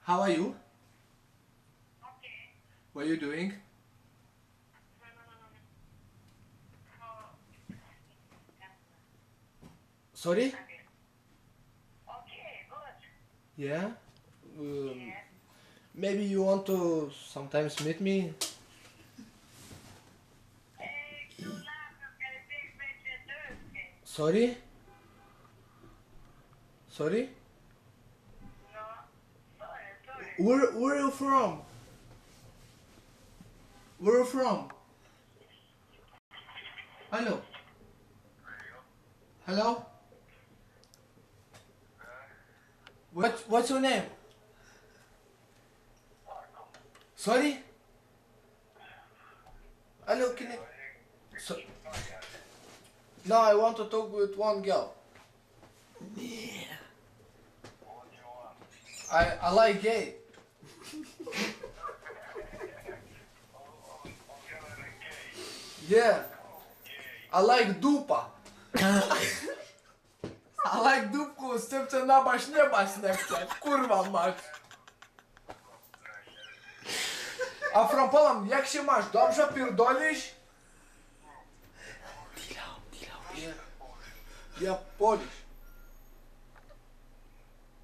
How are you? Okay. What are you doing? Sorry? Okay, good. Yeah? Yes. Maybe you want to sometimes meet me? Sorry? Sorry? No. Sorry. Where are you from? Where are you from? Hello? Hello? What's your name? Sorry? Hello, can you... No, I want to talk with one girl. I like gay. Yeah. I like dupa. I like dupku z tym, co na baś nie baś nechce. Kurwa mać. A from Poland, jak się masz? Dobrze pierdolisz? Ja Polish.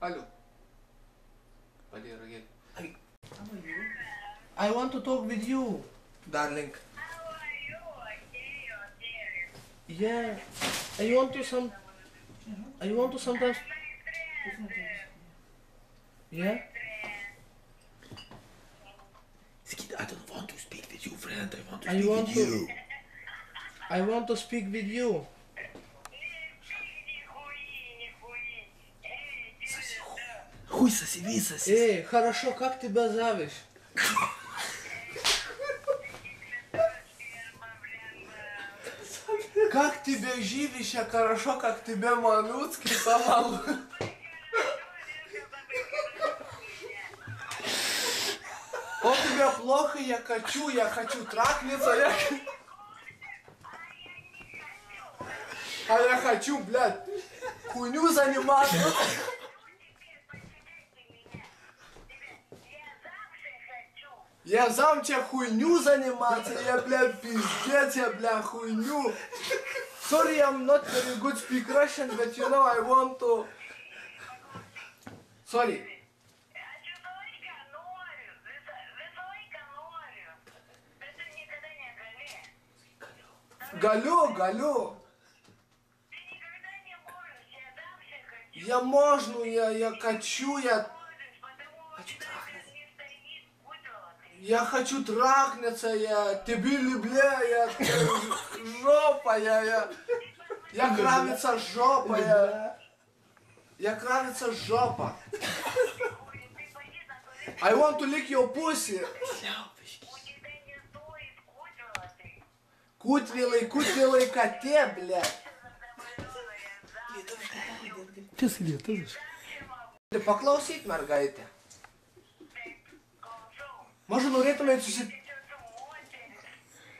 Алло. Валера, I want to talk with you, darling. How are you? Okay. Yeah. I want to sometimes. My friend. Yeah. I don't want to speak with you, friend. I want to I speak want with to. you. I want to speak with you. Хуй соси, ви соси. Эй, хорошо, как тебя зовешь? Как тебе живешь, хорошо, как тебе малюцкий самал. Вот тебе плохо, я хочу трахнуться, А я хочу, блядь, хуйню заниматься. Я замча хуйню заниматься, я, блядь, пиздец, я, блядь, хуйню. Sorry, I'm not very good speak Russian, but you know, I want to... Sorry. Галю. Я можно, я хочу, Я хочу трахнуться, я тебе люблю, я жопа, я кравится жопа, я кравится жопа. I want to lick your pussy. Кутвилый коте, блядь. Kas lietas? Tai paklausyk, mergaitė. Mažu norėtumėt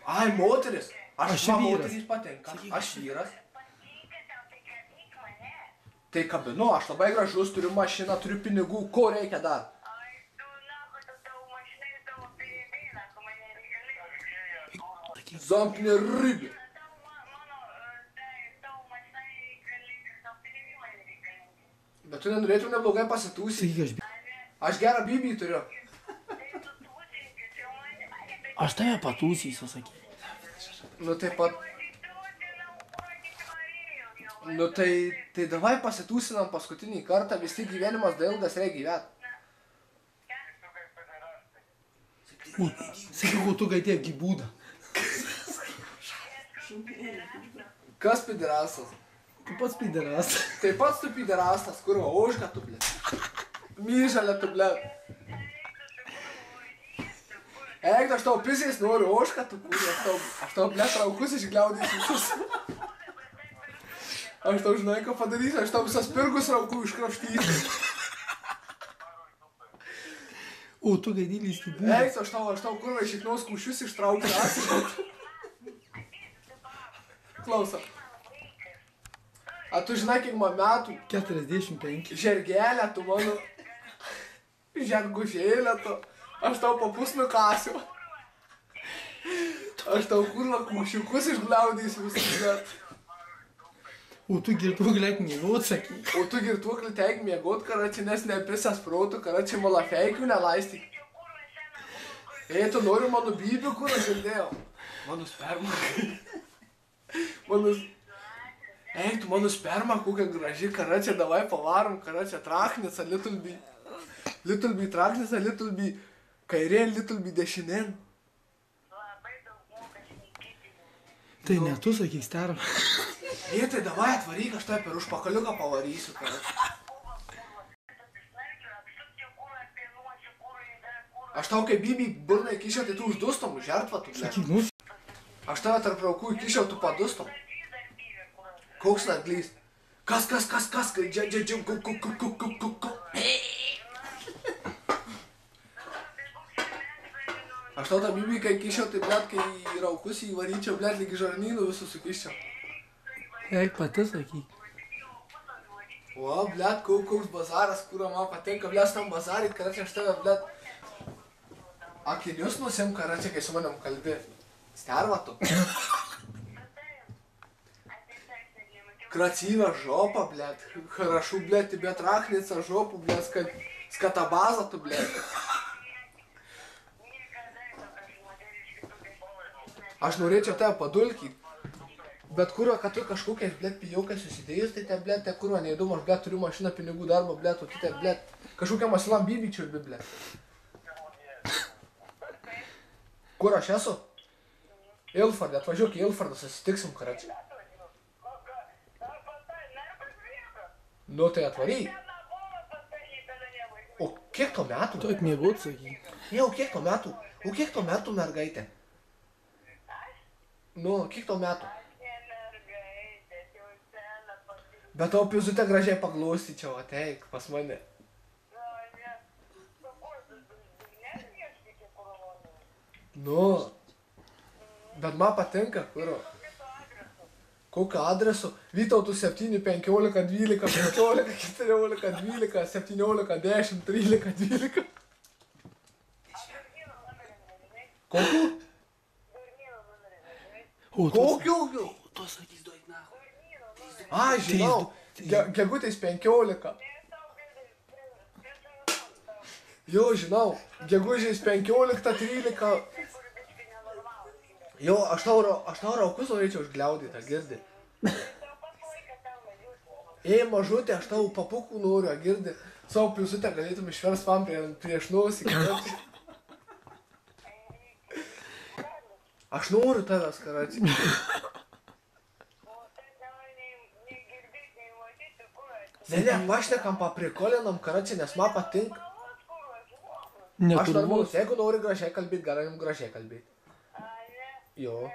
Ai, moteris. Aš Man vyras. moterys patinka. Aš vyras. Tai kabinu, aš labai gražus, turiu mašiną, turiu pinigų, ko reikia dar? Zampinė ribė. Bet tu nenorėtum neblogai pasitūsyti. Sakyk, Aš gerą bibį turiu. aš tave patūsysiu, sakyk. Nu taip pat. Nu tai davai pasitūsinam paskutinį kartą, vis tik gyvenimas da ilgas, reikia gyvent. Sakyk, tu gaitė gybūdą. Kas piderastas? Tu pats pideras. Taip pats tu piderastas, kurva, ožka tu, blėt. Myžalė tu, blėt. Eik, aš tau pisės noriu, ožka tu, kurva, aš tau, blėt, raukus išgliaudysiu visus. Aš tau žinai, ką padarysiu, aš tau visas pirgus raukų iškrapštysiu. O, tu gaidėlys gybūdą. Eik, aš tau kurva iš iknos kušius ištraukiu rasį. Klausa. A tu žinai, kiek man metų? 45. Žergelė, tu mano... žengužėlė tu. Aš tau papus nukasiu. Aš tau kurva kūšiukus išglaudysiu visus net. O tu girtuoklį eik mėgot, saky. O tu girtuoklį teik mėgot, karači, nes nepisas protų, karači, malafeikių nelaistyk. Ei, tu nori mano bybių, kur aš girdėjau. Mano sperma. Ei, tu mano sperma, kokia graži, karači, davai pavarom, karači, trachnica, litulby. Litulby trachnica, litulby kairien, litulby dešinien. Tai ne tu, sakyk, sterva. Ei, tai davai atvaryk, aš tai per užpakaliuką pavarysiu, karači. Aš tau kaip bybį burną įkišiau, tai tu uždustom, žertva tu. Sakyk, nu. Aš tave tarp raukų įkišiau, tu padustom. Koks naglys? Kas? Aš tau tą bybį, kai įkišiau, tai blėt, kai į raukus įvaryčiau, blėt, lygi žarnynų visus sukiščiau. Eik pati, sakyk. O, blėt, koks bazaras, kur man patinka, blėt, tam bazarit, karačią aš tave, blėt, akinius nusim, karačią, kai su manim kalbi. Sterva tu. Красиво жопа, блядь. Хорошо, блядь, тебе трахнется жопу, блядь, скотобаза tu, блядь. Aš norėčiau tave padulkyti. Bet kurva, kad tu kažkokiais, blėt, pijokai susidėjus, tai te, blėt, te kurva neįdomu, aš, blėt, turiu mašiną, pinigų darbą, blėt, o tu te, blėt, kažkokiam asilam bybičiui, blėt. Kur aš esu? Ilfardė, atvažiuok į Ilfardą, susitiksim, karačiai. Nu, tai atvaryk. O kiek to metų? Tu eik mėgot, sakyk. Ne, o kiek to metų, mergaitė? Nu, kiek to metų? Bet tau pizutę gražiai paglostyčiau, ateik pas mane. Nu, bet man patinka, kuro. Kokiu adresu? Vytautų 7, 15, 12, 15, 14, 12, 17, 10, 13, 12. Kokiu? Kokiu? Tu sakys, duok nahu. A, žinau. Gegutės 15. Jo, žinau. Gegužės 15, 13. Jo, aš tau raukus norėčiau užgliaudyti, girdi. Ei, mažutė, aš tau papukų noriu, girdi. Savo pliusutę galėtum išverst man prieš nosį. Aš noriu tavęs, karačiai. Ne, pašnekam, paprikolinam, karačiai, nes man patinka. Aš normalus, jeigu nori gražiai kalbėti, galim gražiai kalbėti. Jo.